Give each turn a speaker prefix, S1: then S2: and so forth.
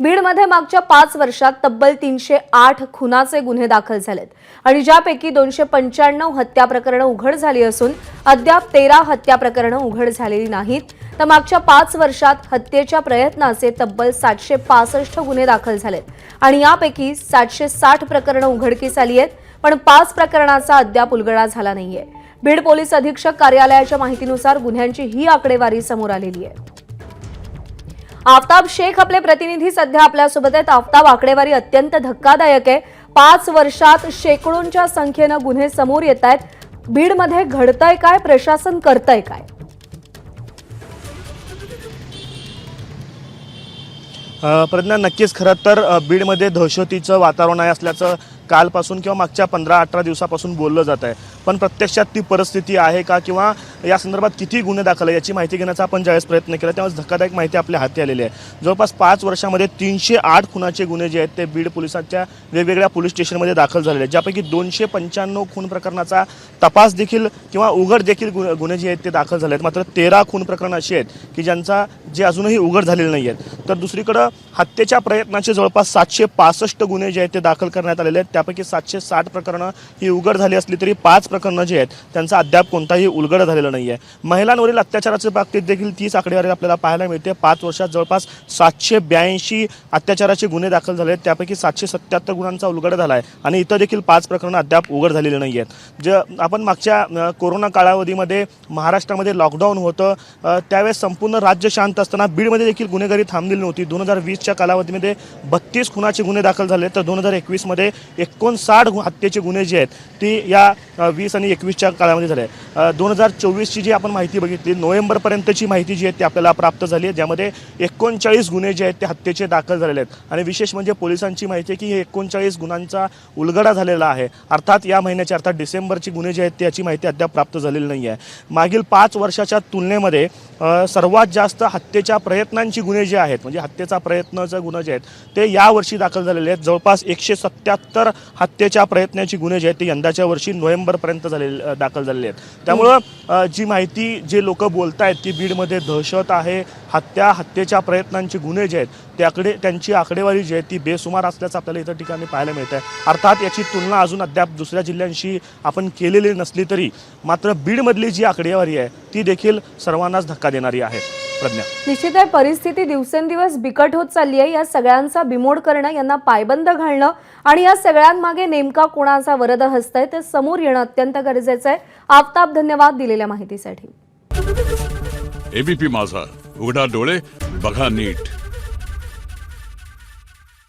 S1: बीडमध्ये मागच्या 5 वर्षात तब्बल 308 खुनाचे गुन्हे दाखल झालेत आणि ज्यापैकी 295 हत्या प्रकरणे उघड झाली असून अद्याप 13 हत्या प्रकरणे उघड झालेली नाहीत। तर मागच्या 5 वर्षात हत्येच्या प्रयत्नाचे तब्बल 765 गुन्हे दाखल झालेत आणि यापैकी 760 प्रकरणे उघडकीस आली आहेत, पण 5 प्रकरणांचा अद्याप उलगडा झाला नाहीये। बीड पोलीस अधीक्षक कार्यालयाच्या माहितीनुसार गुन्ह्यांची ही आकडेवारी समोर आलेली आहे। आफताब शेख आपले प्रतिनिधी सध्या आपल्यासोबत आहेत। आफताब, आकडेवारी अत्यंत धक्कादायक आहे। 5 वर्षात शेकडोंच्या संख्येने गुन्हे समोर येत आहेत। बीडमध्ये घडतंय काय, प्रशासन करतंय काय?
S2: प्रज्ञा, नक्कीच खरं तर बीडमध्ये दहशतीचं वातावरण आहे असल्याचं कालपासून किंवा मागच्या 15-18 दिवसापासून बोललं जात आहे, पण प्रत्यक्षात ती परिस्थिती आहे का किंवा या संदर्भात किती गुन्हे दाखल आहे याची माहिती घेण्याचा आपण ज्यावेळेस प्रयत्न केला त्यावेळेस धक्कादायक माहिती आपल्या हाती आलेली आहे। जवळपास 5 वर्षामध्ये 308 खुनाचे गुन्हे जे आहेत ते बीड पोलिसांच्या वेगवेगळ्या पोलीस स्टेशनमध्ये दाखल झालेले आहेत, ज्यापैकी 295 खून प्रकरणाचा तपास देखील किंवा उघड देखील गुन्हे जे आहेत ते दाखल झाले आहेत। मात्र 13 खून प्रकरणं अशी आहेत की जे अजूनही उघड झालेले नाही आहेत। तर दुसरीकडे हत्येच्या प्रयत्नाचे जवळपास 765 गुन्हे जे आहेत ते दाखल करण्यात आलेले आहेत, त्यापैकी 760 प्रकरणं ही उघड झाली असली तरी 5 प्रकरणं जी आहेत त्यांचा अद्याप कोणताही उलगडा झालेला नाही आहे। महिलांवरील अत्याचाराच्या बाबतीत देखील तीच आकडेवारी आपल्याला पाहायला मिळते। 5 वर्षात जवळपास 782 अत्याचाराचे गुन्हे दाखल झाले आहेत, त्यापैकी 777 गुन्ह्यांचा उलगडा झाला आहे आणि इथं देखील 5 प्रकरणं अद्याप उघड झालेली नाही आहेत। आपण मागच्या कोरोना कालावधीमध्ये महाराष्ट्रामध्ये लॉकडाऊन होतं त्यावेळेस संपूर्ण राज्य शांत असताना बीडमध्ये देखील गुन्हेगारी थांबलेली नव्हती। 2020च्या कालावधीमध्ये 32 खुनाचे गुन्हे दाखल झाले, तर 2021 मध्ये 59 हत्येचे गुन्हे जे आहेत ती या 20 आणि 21च्या काळामध्ये झाले। 2024ची जी आपण माहिती बघितली, नोव्हेंबरपर्यंतची माहिती जी आहे ती आपल्याला प्राप्त झाली आहे, ज्यामध्ये 39 गुन्हे जे आहेत ते हत्येचे दाखल झालेले आहेत आणि विशेष म्हणजे पोलिसांची माहिती आहे की हे 39 गुन्ह्यांचा उलगडा झालेला आहे। अर्थात या महिन्याच्या अर्थात डिसेंबरची गुन्हे जे आहेत त्याची माहिती अद्याप प्राप्त झालेली नाही आहे। मागील 5 वर्षाच्या तुलनेमध्ये सर्वात जास्त हत्येच्या प्रयत्नांची गुन्हे जे आहेत म्हणजे हत्येचा प्रयत्नाचे गुन्हे जे आहेत ते यावर्षी दाखल झालेले आहेत। जवळपास 177 हत्येच्या प्रयत्नाची गुन्हे जे आहेत ते यंदाच्या वर्षी नोव्हेंबरपर्यंत दाखल झालेले आहेत। त्यामुळं जी माहिती जे लोक बोलत आहेत की बीडमध्ये दहशत आहे, हत्येच्या प्रयत्नांची गुन्हे जे आहेत त्यांची आकडेवारी जी आहे ती बेसुमार असल्याचं आपल्याला इतर ठिकाणी पाहायला मिळत आहे। अर्थात याची तुलना अजून अद्याप दुसऱ्या जिल्ह्यांशी आपण केलेली नसली तरी मात्र बीडमधली जी आकडेवारी आहे ती देखील सर्वांनाच धक्का देणारी आहे। प्रज्ञा,
S1: निश्चित आहे, परिस्थिती दिवसेंदिवस बिकट होत चालली आहे। या सगळ्यांचा बिमोड करणं, यांना पायबंद घालणं आणि या सगळ्यांमागे नेमका कोणाचा वरद हस्त आहे ते समोर येणं अत्यंत गरजेचं आहे। आफताब, धन्यवाद दिलेल्या माहितीसाठी।
S3: एबीपी माझा, उघडा डोळे बघा नीट।